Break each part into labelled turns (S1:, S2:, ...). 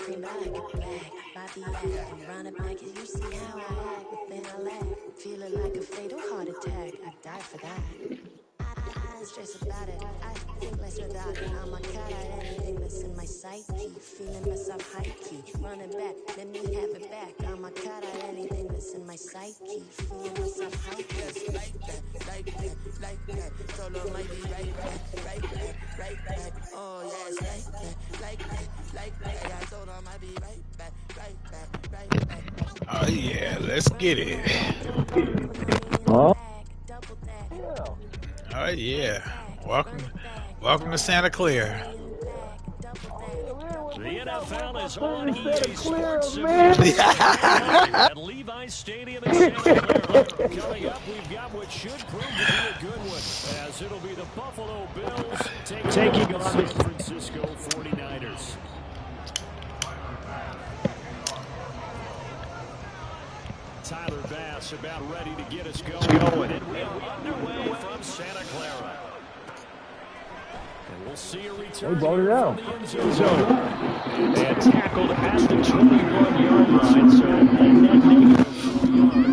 S1: cream back, body back, and run it back. You see how I act, but then I laugh. Feeling like a fatal heart attack. I die for that. I ain't stressed about it. I think less without it. I'm a cat at anything that's in my psyche. Feeling myself high key. Running back, let me have it back. I'm a cat at anything that's in my psyche. Feeling myself high key. Yes, like that, like that, like that. Solo might be right back, right back, right back. Oh yes, like that, like that, like that. Yeah, solo might be right back, right back, right back.
S2: Oh yeah, let's get it.
S3: Huh?
S2: Oh yeah, welcome to Santa Clara.
S4: The NFL is on EA Sports at Levi's Stadium in Santa Clara. Coming up, we've got what should prove to be a good one, as it'll be the Buffalo Bills taking on the San Francisco 49ers. Tyler Bass about ready to get us going. And we're underway from Santa Clara. And we'll see a return
S3: They brought it out.
S4: from the end zone. And tackled at the 21-yard line, so a net negative 4 yards.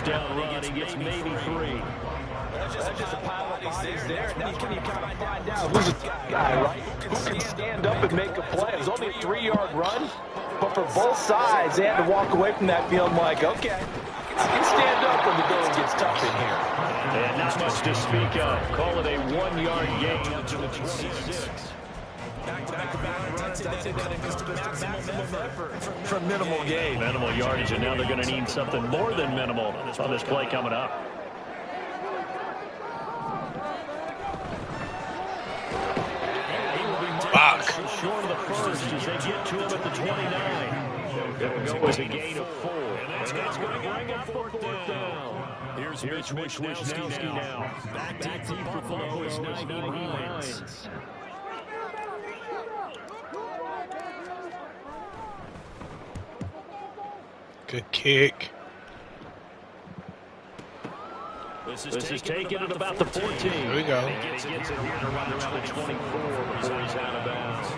S4: Down run, he gets maybe 3.
S5: That's just a pile of bodies there. And then you kind of find out who's the guy, right? Who can stand up and make a play. It was only a 3-yard run, but for both sides, they had to walk away from that field like, okay, I can stand up when the going gets tough in here.
S4: And not much to speak of. Call it a 1-yard gain to the 26.
S5: From minimal gain.
S4: Minimal yardage, and now they're going to need something more than minimal on this play coming up.
S2: Fuck.
S4: Short of the first as they get to him at the 29. They'll go as a gain of 4. And that's going to bring up 4th down. Here's Mitch Wishnowsky now. Back to Buffalo is 90 Hines.
S2: Good kick.
S4: This is taken at about the 14.
S2: Here we go.
S4: He gets it here to run around the 24 before he's out of bounds.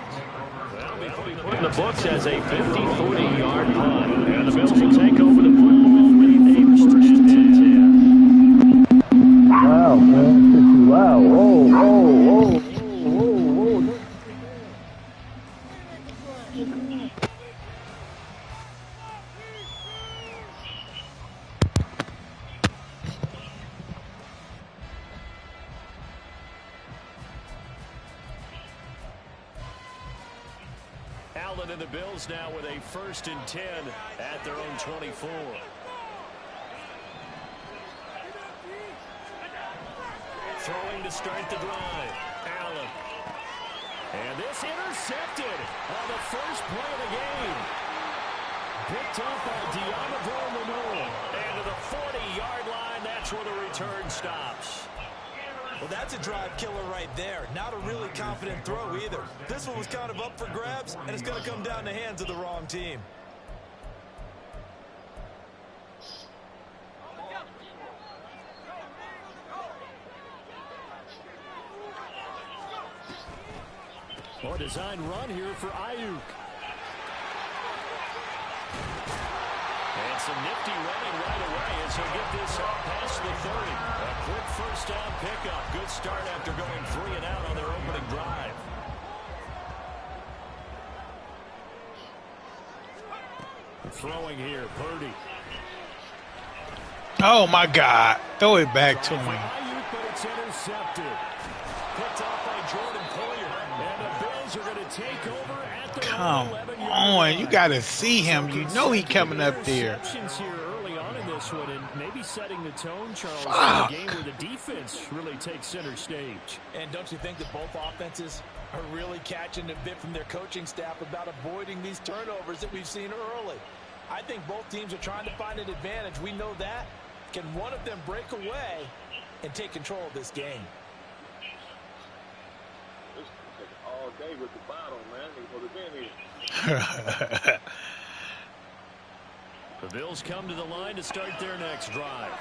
S4: That'll be put in the books as a 53-yard punt. And the Bills will take over the football with a first and 10.
S3: Wow, man. Wow. Whoa.
S4: Allen and the Bills now with a 1st and 10 at their own 24. Throwing to start the drive. Allen. And this intercepted on the first play of the game. Picked up by Deontay Lenore. And to the 40-yard line, that's where the return stops.
S5: Well, that's a drive killer right there. Not a really confident throw either. This one was kind of up for grabs, and it's going to come down the hands of the wrong team.
S4: Or design run here for Ayuk. And some nifty running right away as he'll get this out past the 30. A quick first down pickup. Good start after going 3 and out on their opening drive. Throwing here, Purdy.
S2: Oh my God! Throw it back to me.
S4: Ayuk, but it's intercepted. Picked off by Jordan Poyer. And the Bills are going to take over at the
S2: Come on, you got to see him. You know he coming up there.
S4: Here early on in this one, and maybe setting the tone, Charles,
S2: Fuck.
S4: in a game where the defense really takes center stage.
S5: And don't you think that both offenses are really catching a bit from their coaching staff about avoiding these turnovers that we've seen early? I think both teams are trying to find an advantage. We know that. Can one of them break away? and take control of this game.
S3: All day with the bottle, man. They supposed to be in here.
S4: The Bills come to the line to start their next drive.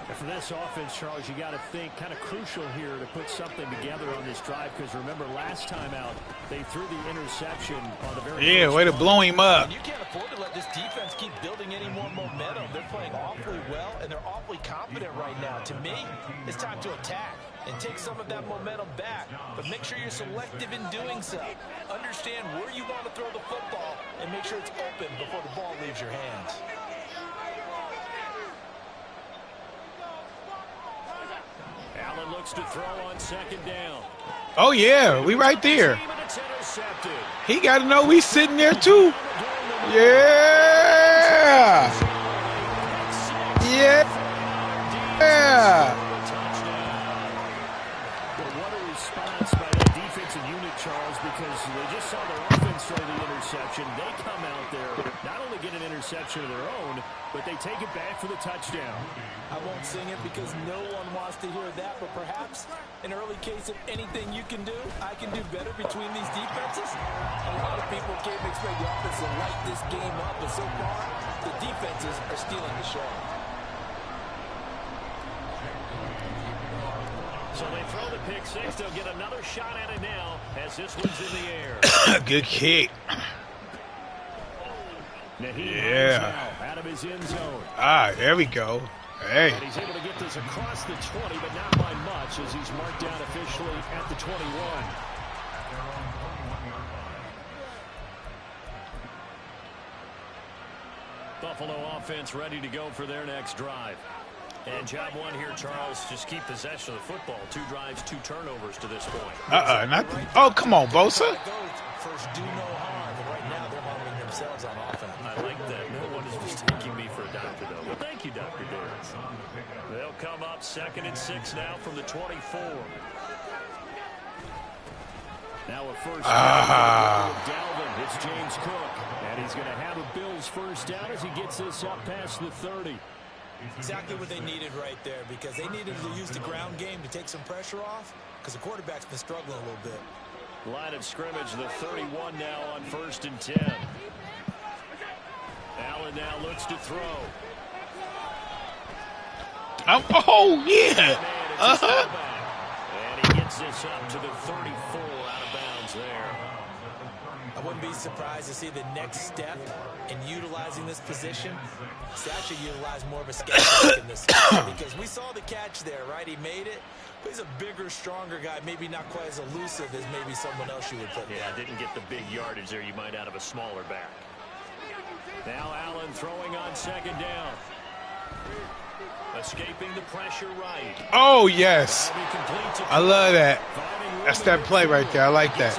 S6: And for this offense, Charles, you got to think kind of crucial here to put something together on this drive, because remember last time out they threw the interception on the very
S2: way to blow him up.
S5: And you can't afford to let this defense keep building any more momentum. They're playing awfully well and they're awfully confident right now. To me, it's time to attack and take some of that momentum back, but make sure you're selective in doing so. Understand where you want to throw the football and make sure it's open before the ball leaves your hands.
S4: Allen looks to throw on second down.
S2: Oh, yeah, we right there. He got to know we sitting there, too. Yeah. Yeah. Yeah.
S6: What a response by that defensive unit, Charles, because they just saw their offense throw the interception. They come out there, not only get an interception of their own, but they take it back for the touchdown.
S5: I won't sing it because no one wants to hear that, but perhaps an early case of anything you can do, I can do better between these defenses. A lot of people can't expect the offense to light this game up, but so far, the defenses are stealing the show.
S4: So they throw the pick six. They'll get another shot at it now as this one's in the air.
S2: Good kick.
S4: Yeah. Out of his end zone.
S2: There we go. Hey.
S4: And he's able to get this across the 20, but not by much as he's marked down officially at the 21. Buffalo offense ready to go for their next drive. And job one here, Charles, just keep possession of the football. 2 drives, 2 turnovers to this point.
S2: Oh, come on, Bosa.
S5: First, do no harm, and right now they're harming themselves on offense.
S4: I like that. No one is mistaking me for a doctor, though. Well, thank you, Dr. Dance. They'll come up 2nd and 6 now from the 24. Now a first down for Dalvin. It's James Cook. And he's going to have a Bills first down as he gets this up past the 30.
S5: Exactly what they needed right there, because they needed to use the ground game to take some pressure off, because the quarterback's been struggling a little bit.
S4: Line of scrimmage, the 31 now on 1st and 10. Allen now looks to throw.
S2: Oh, yeah.
S4: And he gets this up to the 34, out of bounds there.
S5: I wouldn't be surprised to see the next step in utilizing this position. It's actually utilize more of a skate in this game, because we saw the catch there, right? He made it. But he's a bigger, stronger guy, maybe not quite as elusive as maybe someone else you would put there.
S4: Yeah, didn't get the big yardage there you might out of a smaller back. Now Allen throwing on 2nd down. Escaping the pressure right.
S2: Oh, yes. I love that. That's that play right there. I like that.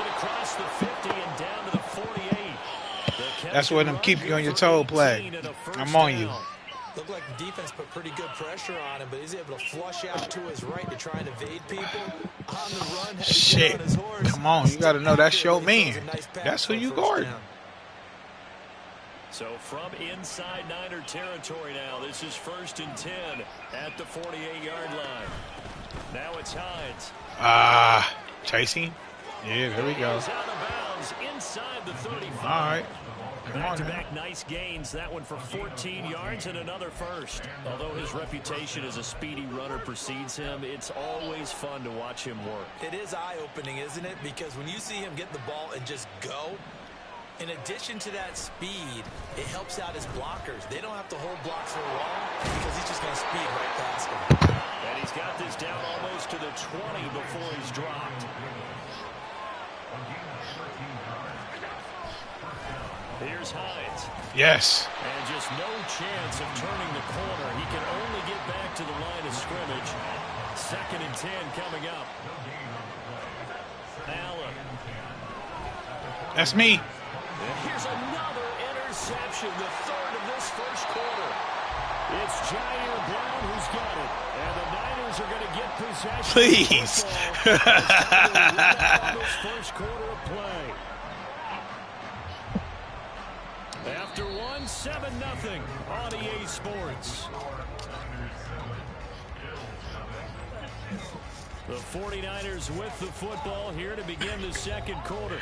S2: That's what I'm keeping you on your toe play. I'm on you.
S5: Looked like the defense put pretty good pressure on him, but he's able to flush out to his right to try and evade people. On the run,
S2: shit. Come on, you got to know that's your man. That's who you guard.
S4: So from inside Niner territory now, this is 1st and 10 at the 48-yard line. Now it's Hines.
S2: Chasing. Yeah, there we go.
S4: Out of bounds inside the 35.
S2: All right.
S4: Back-to-back nice gains. That one for 14 yards and another first. Although his reputation as a speedy runner precedes him, it's always fun to watch him work.
S5: It is eye-opening, isn't it? Because when you see him get the ball and just go, in addition to that speed, it helps out his blockers. They don't have to hold blocks for long because he's just going to speed right past them.
S4: And he's got this down almost to the 20 before he's dropped. Here's Hines.
S2: Yes.
S4: And just no chance of turning the corner. He can only get back to the line of scrimmage. 2nd and 10 coming up. Allen.
S2: That's me.
S4: And here's another interception, the 3rd of this first quarter. It's Jair Brown who's got it. And the Niners are going to get possession.
S2: Please.
S4: This first quarter of play. After 1, 7-0 on EA Sports. The 49ers with the football here to begin the second quarter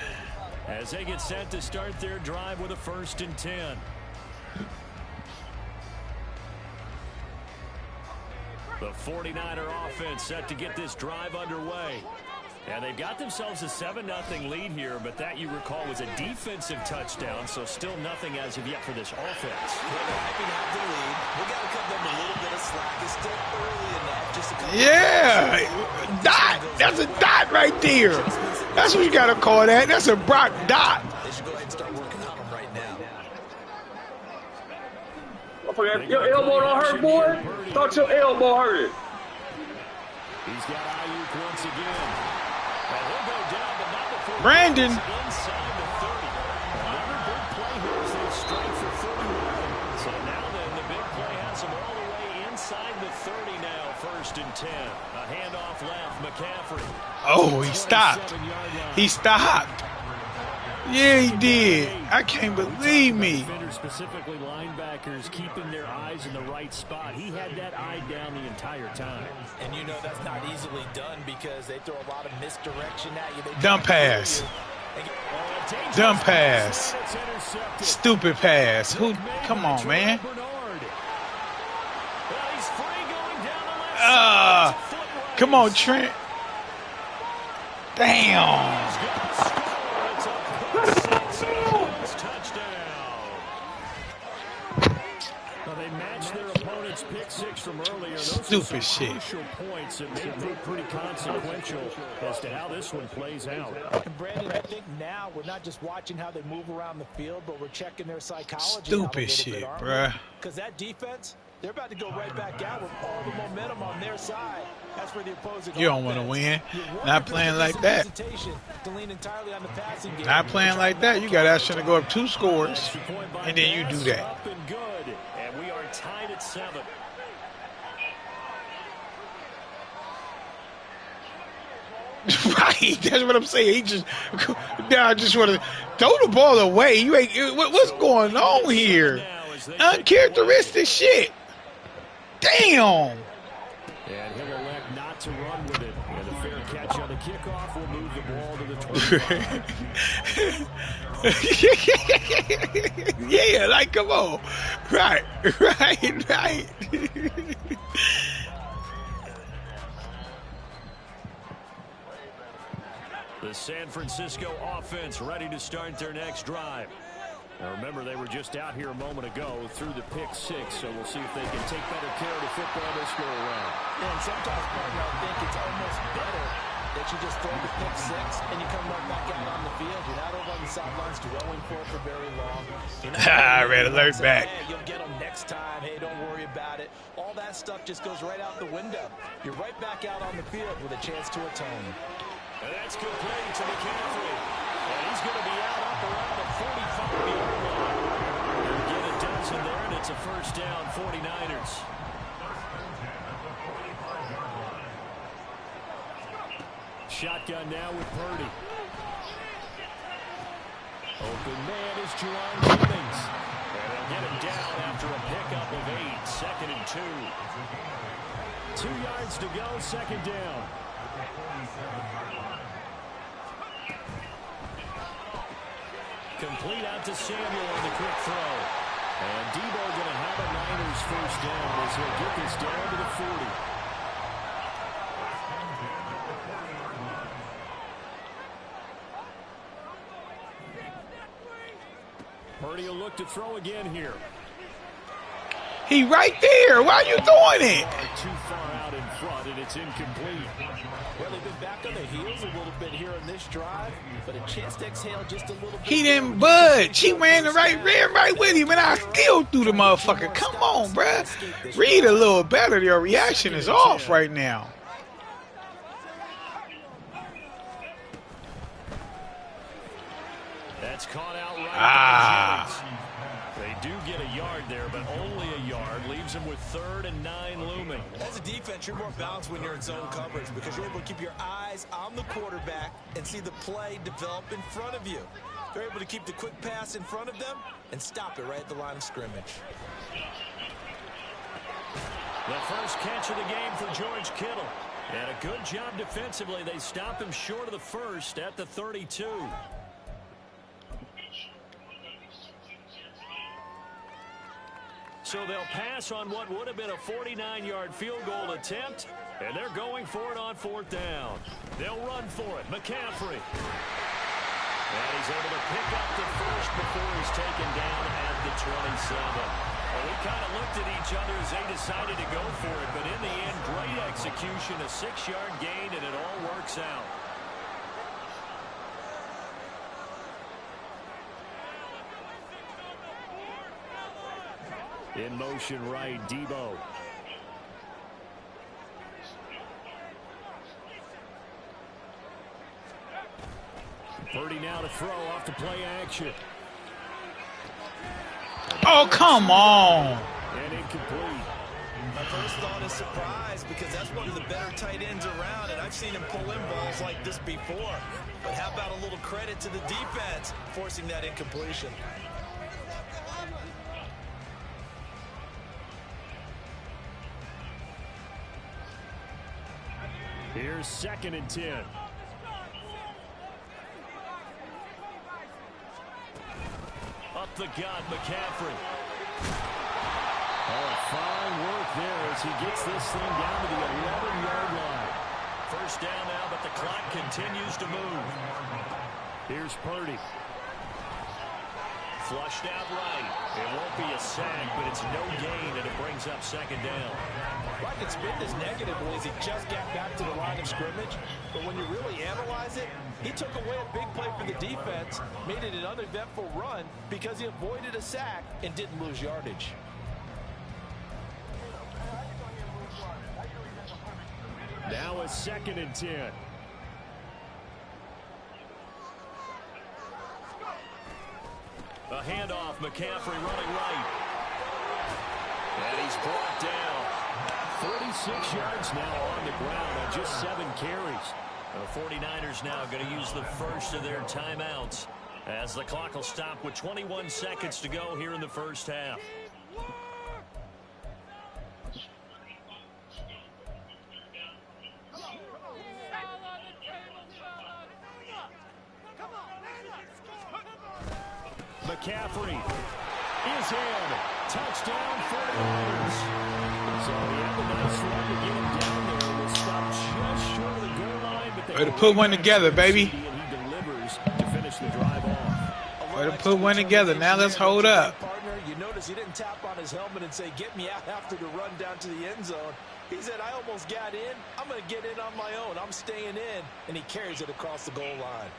S4: as they get set to start their drive with a 1st and 10. The 49er offense set to get this drive underway. And they've got themselves a 7-0 lead here, but that, you recall, was a defensive touchdown, so still nothing as of yet for this offense.
S7: Well, they're hyping out the lead. We got to cut them a little bit of slack. It's still early in that. Just a couple
S2: Yeah, dot. That's a dot right there. That's what you got to call that. That's a Brock dot.
S7: They should go ahead and start working on them right now.
S3: Your elbow don't hurt, boy? Thought your elbow hurt.
S4: He's got Ayuk once again. And he'll go down, but not before
S2: Brandon.
S4: Inside the 30. Another big play here as they strike for 31. So now then, the big play has him all the way inside the 30 now. 1st and 10. A handoff left. McCaffrey.
S2: Oh, he stopped. He stopped. Yeah, he did. I can't believe me.
S4: Defenders, specifically linebackers, keeping their eyes in the right spot. He had that eye down the entire time.
S7: And you know that's not easily done because they throw a lot of misdirection at you.
S2: Dumb pass. Dumb pass. Stupid pass. Who? Come on, man. Come on, Trent. Damn.
S4: They matched their opponent's pick 6 from earlier. Those
S2: stupid shit.
S4: Crucial points that may prove pretty consequential as to how this one plays out.
S5: And Brandon, I think now we're not just watching how they move around the field, but we're checking their psychology.
S2: Stupid shit, bruh.
S5: Because that defense, they're about to go right back out with all the momentum on their side. That's for the opposing.
S2: You don't want to win. Not playing like that. Not playing like that. You got to go up 2 scores, and then you do that.
S4: And we are tied at 7.
S2: Right, that's what I'm saying. He just now I just want to throw the ball away. You ain't. What's going on here? Uncharacteristic shit. Damn.
S4: And he'll elect not to run with it. And a fair catch on the kickoff will move the ball to the 25.
S2: Yeah, like come on. Right.
S4: The San Francisco offense ready to start their next drive. Now remember, they were just out here a moment ago through the pick 6, so we'll see if they can take better care of the football this go around.
S5: Yeah, and sometimes, partner, I think it's almost better that you just throw the pick 6 and you come right back out on the field. You're not over on the sidelines dwelling for very long.
S2: Red alert back.
S5: Hey, you'll get them next time. Hey, don't worry about it. All that stuff just goes right out the window. You're right back out on the field with a chance to atone.
S4: And that's complete to McCaffrey. And he's going to be out up around the 45-yard line. They'll get a dozen there, and it's a 1st down, 49ers. Shotgun now with Purdy. Open man is Jerron Jennings. And they'll get him down after a pickup of 8. 2nd and 2. 2 yards to go, 2nd down. Complete out to Samuel on the quick throw. And Debo going to have a Niners 1st down as he'll get this down to the 40. Purdy will look to throw again here.
S2: He right there. Why are you doing it?
S4: Too far out in front, and it's incomplete.
S5: Well, they've been back on their heels a little bit here in this drive, but a chance to exhale just a little bit.
S2: He didn't budge. He ran right with him, and I still threw the motherfucker. Come on, bruh. Read a little better. Your reaction is off right now.
S4: That's caught out right. They do get a yard there, but only a yard. Leaves them with 3rd and 9 looming.
S7: As a defense, you're more balanced when you're in zone coverage because you're able to keep your eyes on the quarterback and see the play develop in front of you. They're able to keep the quick pass in front of them and stop it right at the line of scrimmage.
S6: The first catch of the game for George Kittle. And a good job defensively. They stop him short of the first at the 32. So they'll pass on what would have been a 49-yard field goal attempt, and they're going for it on 4th down. They'll run for it. McCaffrey. And he's able to pick up the first before he's taken down at the 27. Well, we kind of looked at each other as they decided to go for it, but in the end, great execution, a 6-yard gain, and it all works out. In motion right, Debo. Purdy now to throw off the play action.
S2: Oh, come on.
S6: And incomplete.
S7: My first thought is surprise because that's one of the better tight ends around, and I've seen him pull in balls like this before. But how about a little credit to the defense forcing that incompletion?
S6: Here's 2nd and 10. Up the gut, McCaffrey. Oh, fine work there as he gets this thing down to the 11-yard line. First down now, but the clock continues to move. Here's Purdy. Flushed out right. It won't be a sack, but it's no gain, and it brings up 2nd down.
S7: I can spin this negatively as he just got back to the line of scrimmage, but when you really analyze it, he took away a big play for the defense, made it an uneventful run because he avoided a sack and didn't lose yardage.
S6: Now a 2nd and 10. A handoff, McCaffrey running right. And he's brought down. 36 yards now on the ground on just 7 carries. The 49ers now going to use the first of their timeouts as the clock will stop with 21 seconds to go here in the first half. McCaffrey is in. Touchdown 49ers. So he had the nice run to get him down there. Will stop just short of the goal line. But they
S2: Way to put one together, baby.
S6: And he delivers to finish the drive off.
S2: Way to put one together. Now let's hold up.
S7: Partner, you notice he didn't tap on his helmet and say, get me out after the run down to the end zone. He said, I almost got in. I'm going to get in on my own. I'm staying in. And he carries it across the goal line.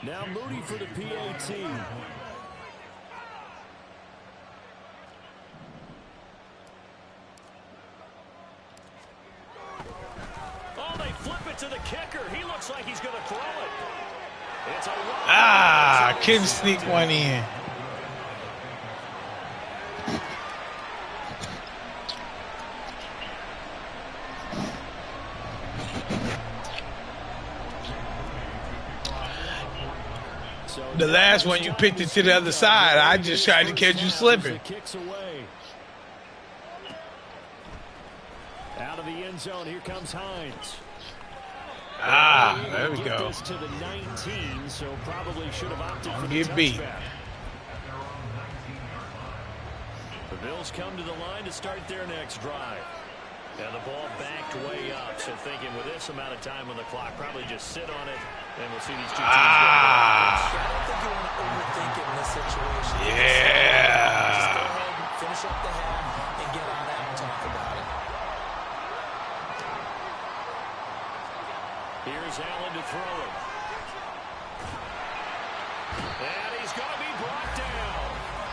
S6: Now Moody for the PAT. Oh, they flip it to the kicker. He looks like he's going to throw it. It's a
S2: couldn't sneak one in. The last one you picked it to the other side. I just tried to catch you slipping.
S6: Out of the end zone, here comes Hines.
S2: There we go.
S6: To the 19, so probably should have opted for the
S2: Get beat.
S6: touchback. The Bills come to the line to start their next drive. And the ball backed way up, so thinking with this amount of time on the clock, probably just sit on it, and we'll see these two teams
S7: I don't think you want to overthink it in this situation.
S2: Yeah.
S7: Just go ahead and finish up the half and get on out and talk about it.
S6: Here's Allen to throw it. And he's going to be brought down.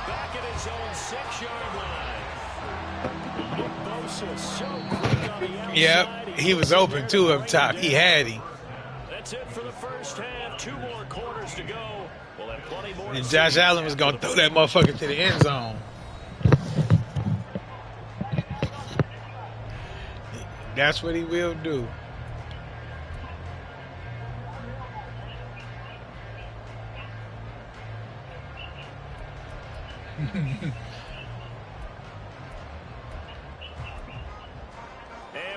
S6: Back at his own 6-yard line. Nick Bosa so quick on the outside.
S2: Yep, he was open too up top. He had him.
S6: That's it for the first half. 2 more quarters to go. We'll have plenty more.
S2: And Josh Allen was going to throw that motherfucker to the end zone. That's what he will do.
S6: And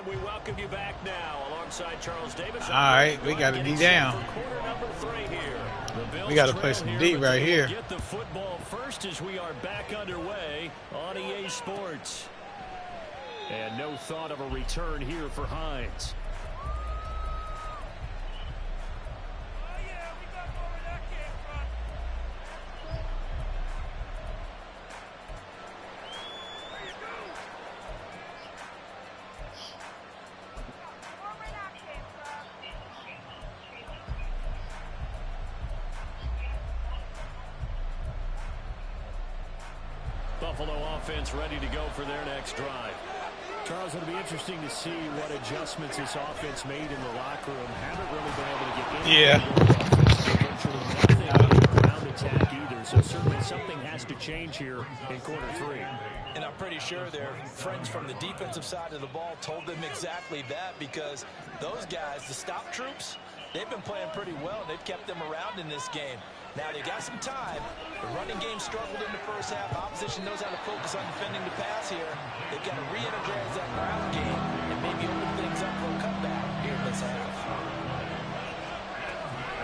S6: we welcome you back now alongside Charles Davis.
S2: All right, we got to D down. We got to play some D right here.
S6: Get the football first as we are back underway on EA Sports. And no thought of a return here for Hines. Buffalo offense ready to go for their next drive. Charles, it'll be interesting to see what adjustments this offense made in the locker room. Haven't really been able to get any virtually nothing in the ground attack either. So certainly something has to change here in quarter three.
S7: And I'm pretty sure their friends from the defensive side of the ball told them exactly that, because those guys, the stop troops, they've been playing pretty well. They've kept them around in this game. Now they got some time. The running game struggled in the first half. Opposition knows how to focus on defending the pass here. They've got to re-energize that ground game and maybe open things up for a comeback here in this half.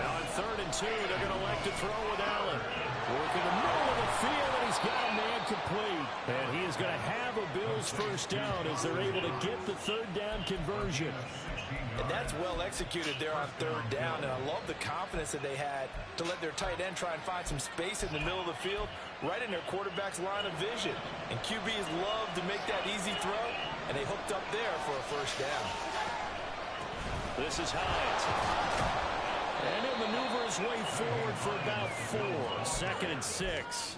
S6: Now on 3rd and 2, they're going to elect to throw with Allen. Working the middle of the field, and he's got a man complete. And he is going to have a Bills first down as they're able to get the 3rd down conversion.
S7: And that's well executed there on 3rd down. And I love the confidence that they had to let their tight end try and find some space in the middle of the field, right in their quarterback's line of vision. And QBs love to make that easy throw, and they hooked up there for a first down.
S6: This is Hines. And he'll maneuver his way forward for about 4. 2nd and 6.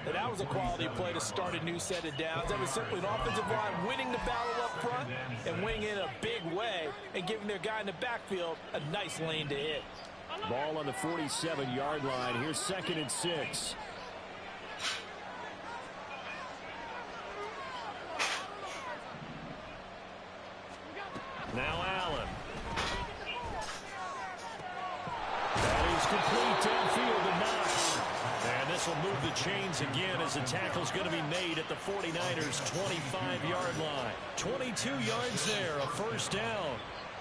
S7: And that was a quality play to start a new set of downs. That was simply an offensive line winning the battle up front and winning in a big way and giving their guy in the backfield a nice lane to hit.
S6: Ball on the 47-yard line. Here's 2nd and 6. Now Allen. That is complete downfield to Knox. And this will move the chains again as the tackle's going to be made at the 49ers' 25-yard line. 22 yards there, a first down.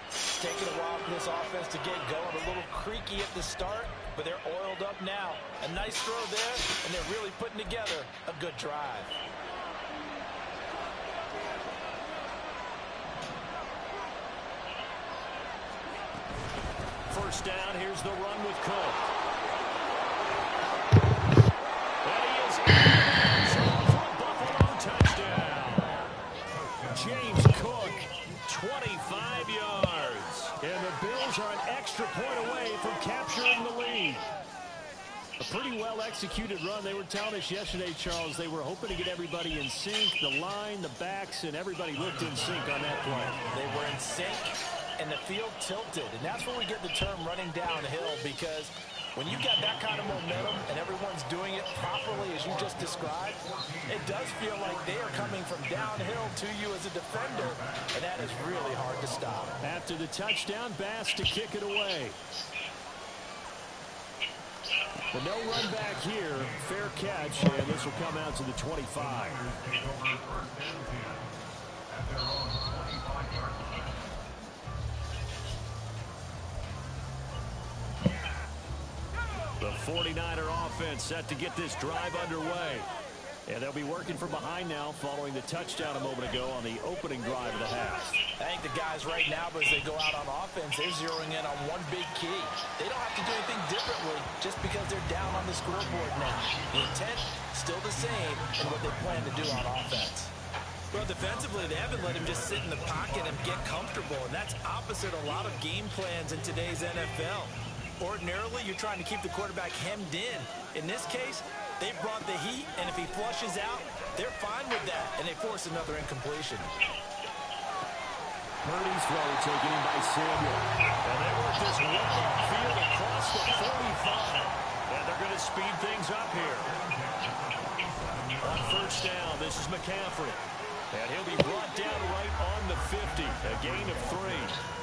S7: It's taken a while for this offense to get going. A little creaky at the start, but they're oiled up now. A nice throw there, and they're really putting together a good drive.
S6: First down, here's the run with Cook. And he is in for a Buffalo touchdown. James Cook, 25 yards. And the Bills are an extra point away from capturing the lead. A pretty well-executed run. They were telling us yesterday, Charles, they were hoping to get everybody in sync. The line, the backs, and everybody looked in sync on that play.
S7: They were in sync, and the field tilted. And that's where we get the term running downhill, because when you got that kind of momentum and everyone's doing it properly as you just described, it does feel like they are coming from downhill to you as a defender, and that is really hard to stop.
S6: After the touchdown, Bass to kick it away. The no run back here, fair catch, and this will come out to the 25. The 49er offense set to get this drive underway. And they'll be working from behind now following the touchdown a moment ago on the opening drive of the half.
S7: I think the guys right now, as they go out on offense, they're zeroing in on one big key. They don't have to do anything differently just because they're down on the scoreboard now. The intent, still the same, and what they plan to do on offense. Well, defensively, they haven't let him just sit in the pocket and get comfortable, and that's opposite a lot of game plans in today's NFL. Ordinarily, you're trying to keep the quarterback hemmed in. In this case, they brought the heat, and if he flushes out, they're fine with that, and they force another incompletion.
S6: Purdy's throw taken in by Samuel. And they work this well field across the 45. And they're going to speed things up here. On first down, this is McCaffrey. And he'll be brought down right on the 50. A gain of 3.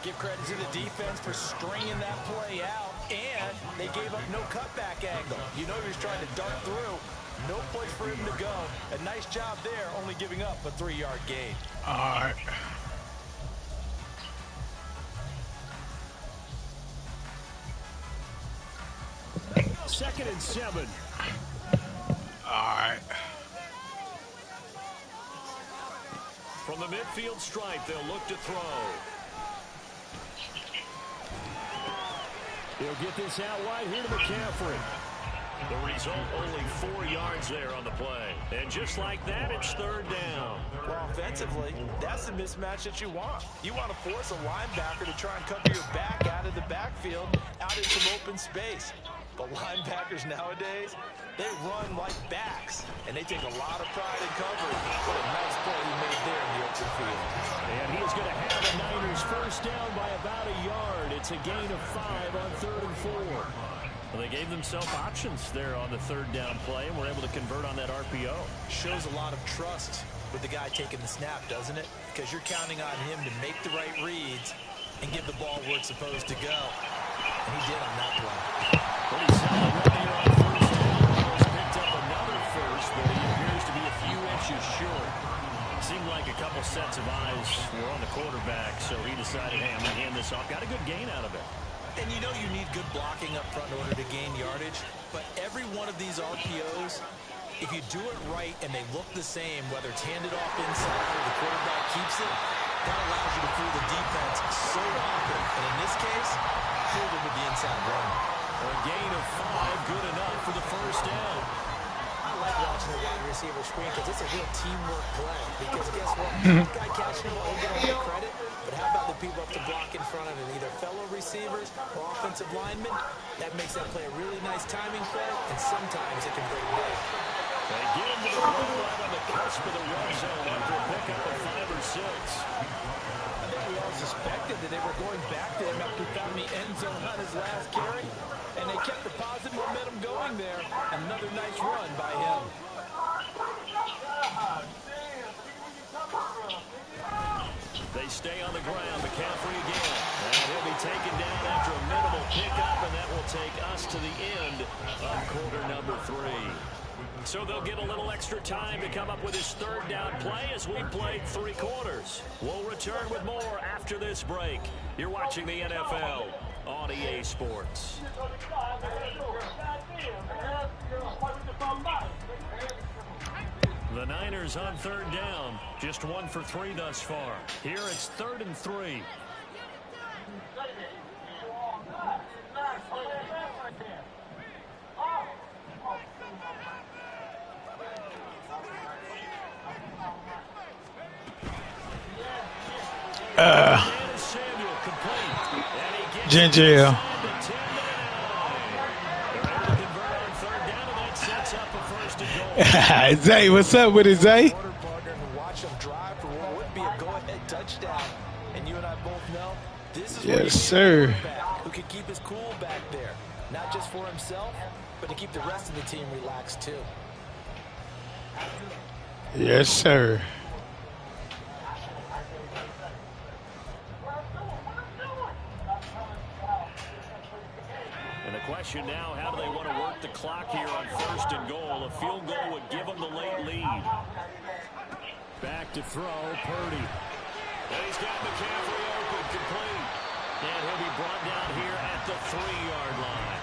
S7: Give credit to the defense for stringing that play out, and they gave up no cutback angle. You know he was trying to dart through.
S5: No place for him to go. A nice job there, only giving up a 3-yard gain.
S2: All right.
S6: Second and 7.
S2: All right.
S6: From the midfield stripe, they'll look to throw. He'll get this out wide here to McCaffrey. The result, only 4 yards there on the play. And just like that, it's third down.
S7: Well, offensively, that's the mismatch that you want. You want to force a linebacker to try and cover your back out of the backfield, out in some open space. But linebackers nowadays, they run like backs, and they take a lot of pride in covering. What a nice play he made there in the open field.
S6: And he is going to have the Niners first down by about a yard. It's a gain of 5 on 3rd and 4. Well, they gave themselves options there on the third down play and were able to convert on that RPO.
S7: Shows a lot of trust with the guy taking the snap, doesn't it? Because you're counting on him to make the right reads and give the ball where it's supposed to go. And he did on that play.
S6: Pretty solid run here on first down. Almost picked up another first, but he appears to be a few inches short. Seemed like a couple sets of eyes were on the quarterback, so he decided, hey, I'm going to hand this off. Got a good gain out of it.
S7: And you know you need good blocking up front in order to gain yardage, but every one of these RPOs, if you do it right and they look the same, whether it's handed off inside or the quarterback keeps it, that allows you to fool the defense so often. And in this case, fool them with the inside run.
S6: A gain of 5, good enough for the first down.
S7: I like watching the wide receiver screen because it's a real teamwork play. Because guess what? The guy catching the ball, he'll get all the credit. But how about the people up to block in front of him, either fellow receivers or offensive linemen? That makes that play a really nice timing play, and sometimes it can break big.
S6: They get him to the goal line on the cusp of the red zone after a pickup of 5 or 6.
S7: I think we all suspected that they were going back to him after he found the end zone on his last carry, and they kept the positive momentum going there. Another nice run by him.
S6: They stay on the ground. McCaffrey again. And he'll be taken down after a minimal pickup, and that will take us to the end of quarter number 3. So they'll get a little extra time to come up with his third down play as we played 3 quarters. We'll return with more after this break. You're watching the NFL on EA Sports. The Niners on third down. Just 1 for 3 thus far. Here it's 3rd and 3.
S2: Ginger. Zay, what's up with it, Zay?
S7: Watch him drive for what would be a go-ahead touchdown. And you and I both know this is
S2: yes, sir.
S7: Who can keep his cool back there, not just for himself, but to keep the rest of the team relaxed too.
S2: Yes, sir.
S6: And the question now, how do they want to work the clock here on 1st and goal? A field goal would give them the late lead. Back to throw, Purdy. And he's got McCaffrey open, complete. And he'll be brought down here at the 3-yard line.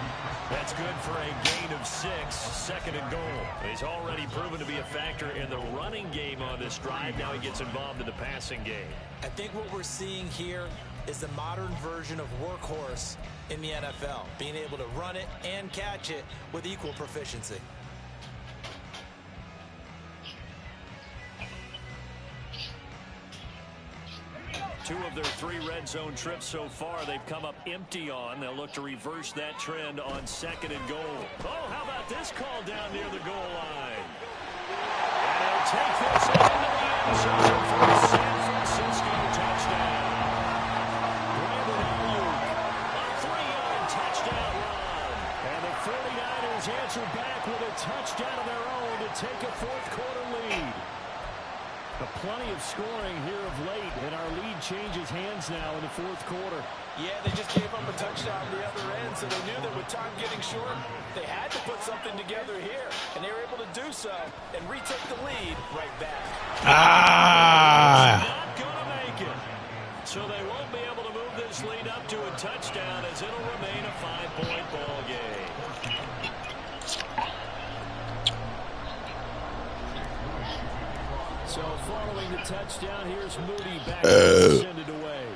S6: That's good for a gain of 6, 2nd and goal. He's already proven to be a factor in the running game on this drive. Now he gets involved in the passing game.
S7: I think what we're seeing here is the modern version of workhorse in the NFL, being able to run it and catch it with equal proficiency.
S6: Two of their 3 red zone trips so far they've come up empty on. They'll look to reverse that trend on 2nd and goal. Oh, how about this call down near the goal line? And they'll take this into the end zone for a San Francisco touchdown. A 3-yard touchdown run. And the 49ers answer back with a touchdown of their own to take a 4th quarter lead. Plenty of scoring here of late, and our lead changes hands now in the 4th quarter.
S7: Yeah, they just gave up a touchdown on the other end, so they knew that with time getting short, they had to put something together here, and they were able to do so and retake the lead right back.
S4: Not going to make it. So they won't be able to move this lead up to a touchdown as it'll remain a 5-point ball game. So following the touchdown, here's Moody back to send it away.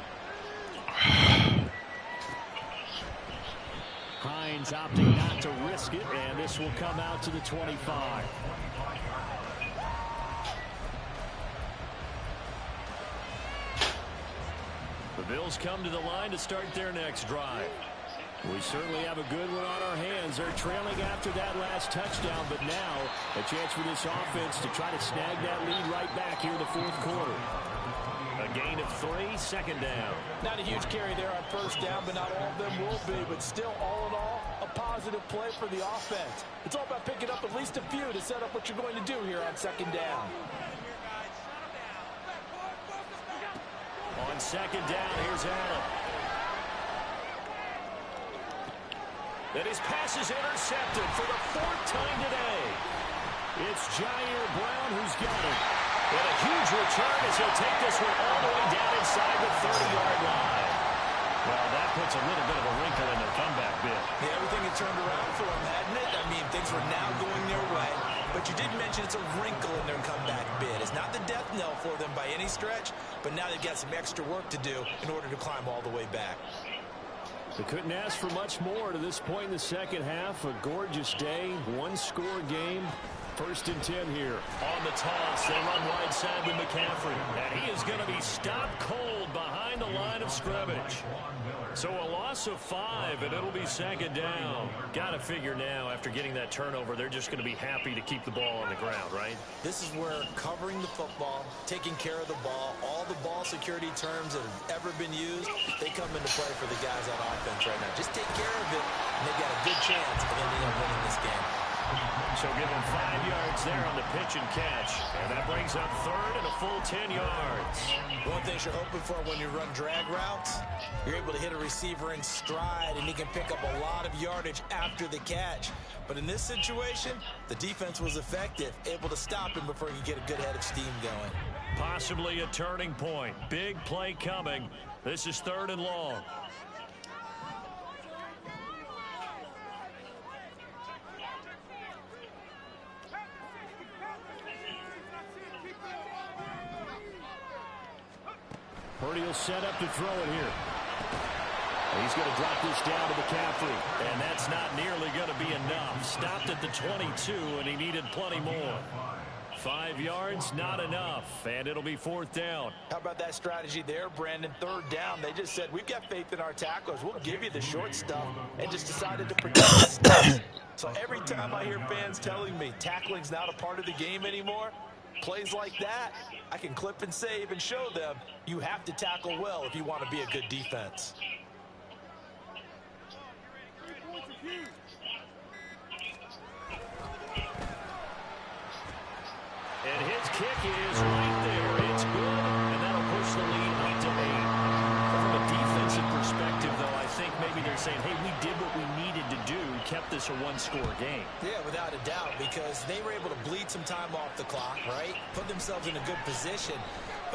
S4: Hines opting not to risk it, and this will come out to the 25. The Bills come to the line to start their next drive. We certainly have a good one on our hands. They're trailing after that last touchdown, but now a chance for this offense to try to snag that lead right back here in the fourth quarter. A gain of 3, second down.
S7: Not a huge carry there on first down, but not all of them will be. But still, all in all, a positive play for the offense. It's all about picking up at least a few to set up what you're going to do here on second down.
S4: On second down, here's Allen. And his pass is intercepted for the 4th time today. It's Jair Brown who's got it. And a huge return as he'll take this one all the way down inside the 30-yard line. Well, that puts a little bit of a wrinkle in their comeback bid.
S7: Yeah, everything had turned around for them, hadn't it? I mean, things were now going their way. But you did mention it's a wrinkle in their comeback bid. It's not the death knell for them by any stretch, but now they've got some extra work to do in order to climb all the way back.
S4: They couldn't ask for much more to this point in the second half. A gorgeous day, one-score game. 1st and 10 here. On the toss, they run wide side with McCaffrey. And he is going to be stopped cold behind the line of scrimmage. So a loss of 5, and it'll be second down. Got to figure now, after getting that turnover, they're just going to be happy to keep the ball on the ground, right?
S7: This is where covering the football, taking care of the ball, all the ball security terms that have ever been used, they come into play for the guys on offense right now. Just take care of it, and they've got a good chance of ending up winning this game.
S4: So give him 5 yards there on the pitch and catch. And that brings up 3rd and a full 10 yards.
S7: One thing you're hoping for when you run drag routes, you're able to hit a receiver in stride, and he can pick up a lot of yardage after the catch. But in this situation, the defense was effective, able to stop him before he could get a good head of steam going.
S4: Possibly a turning point. Big play coming. This is 3rd and long. Purdy will set up to throw it here. He's going to drop this down to McCaffrey. And that's not nearly going to be enough. Stopped at the 22, and he needed plenty more. 5 yards, not enough. And it'll be 4th down.
S7: How about that strategy there, Brandon? 3rd down. They just said, we've got faith in our tacklers. We'll give you the short stuff. And just decided to protect the stuff. So every time I hear fans telling me tackling's not a part of the game anymore, plays like that, I can clip and save and show them you have to tackle well if you want to be a good defense.
S4: And his kick is right there. It's good, and that'll push the lead up to 8. From a defensive perspective, though, I think maybe they're saying, hey, we did what we needed to do, kept this a one-score game.
S7: Yeah, without a doubt, because they were able to bleed some time off the clock, right? Put themselves in a good position,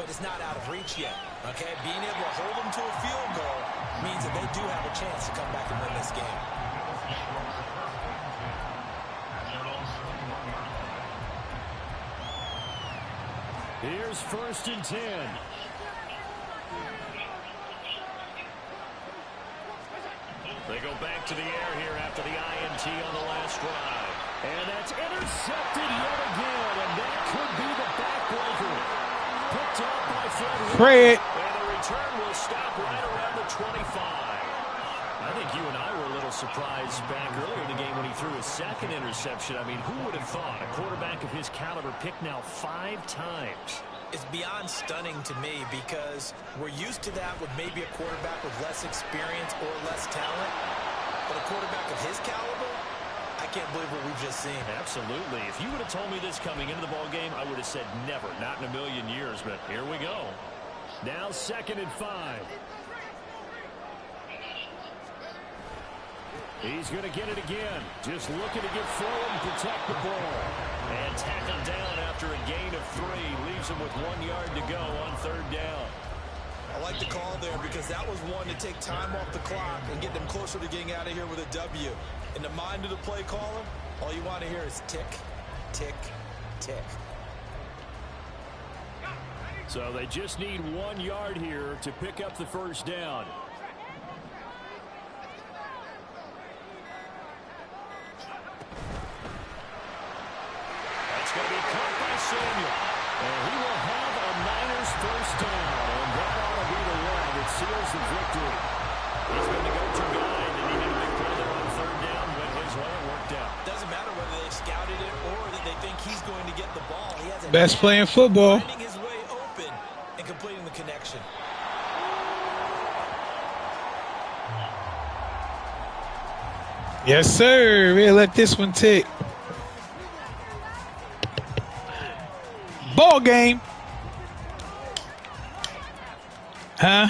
S7: but it's not out of reach yet, okay? Being able to hold them to a field goal means that they do have a chance to come back and win this game.
S4: Here's 1st and 10. They go back to the air here after the INT on the last drive. And that's intercepted yet again, and that could be the backbreaker. Picked up by Fred. And the return will stop right around the 25. I think you and I were a little surprised back earlier in the game when he threw his 2nd interception. I mean, who would have thought a quarterback of his caliber picked now 5 times?
S7: It's beyond stunning to me because we're used to that with maybe a quarterback with less experience or less talent. But a quarterback of his caliber, I can't believe what we've just seen.
S4: Absolutely. If you would have told me this coming into the ballgame, I would have said never, not in a million years. But here we go. Now 2nd and 5.
S6: He's going to get it again. Just looking to get forward and protect the ball. And tack him down after a gain of 3. Leaves him with 1 yard to go on 3rd down.
S7: I like the call there because that was one to take time off the clock and get them closer to getting out of here with a W. In the mind of the play caller, all you want to hear is tick, tick, tick.
S6: So they just need 1 yard here to pick up the 1st down. That's going to be caught by Samuel. And he will have a Niners 1st down. And that ought to be the one that seals the victory. He's been the go-to guy, and he had a big play there on 3rd down when his way it worked out.
S7: Doesn't matter whether they scouted it or that they think he's going to get the ball. He has a
S2: Best play in football.
S7: finding his way open and completing the connection.
S2: Yes, sir. We'll let this one tick. Ball game. Huh?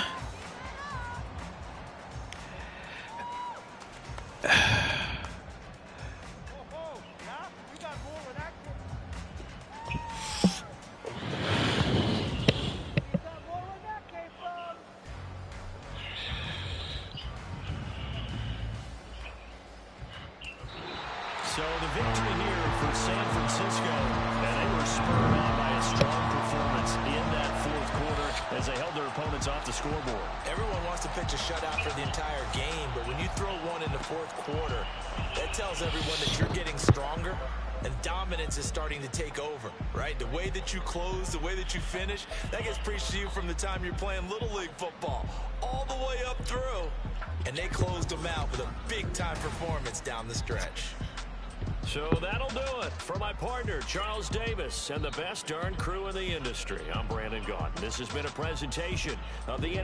S6: So the victory here for San Francisco, and they were spurred on by a strong performance in that 4th quarter as they held their opponents off the scoreboard.
S7: Everyone wants to pitch a shutout for the entire game, but when you throw one in the 4th quarter, that tells everyone that you're getting stronger and dominance is starting to take over, right? The way that you close, the way that you finish, that gets preached to you from the time you're playing Little League football all the way up through, and they closed them out with a big-time performance down the stretch.
S6: So that'll do it for my partner, Charles Davis, and the best darn crew in the industry. I'm Brandon Gaudin. This has been a presentation of the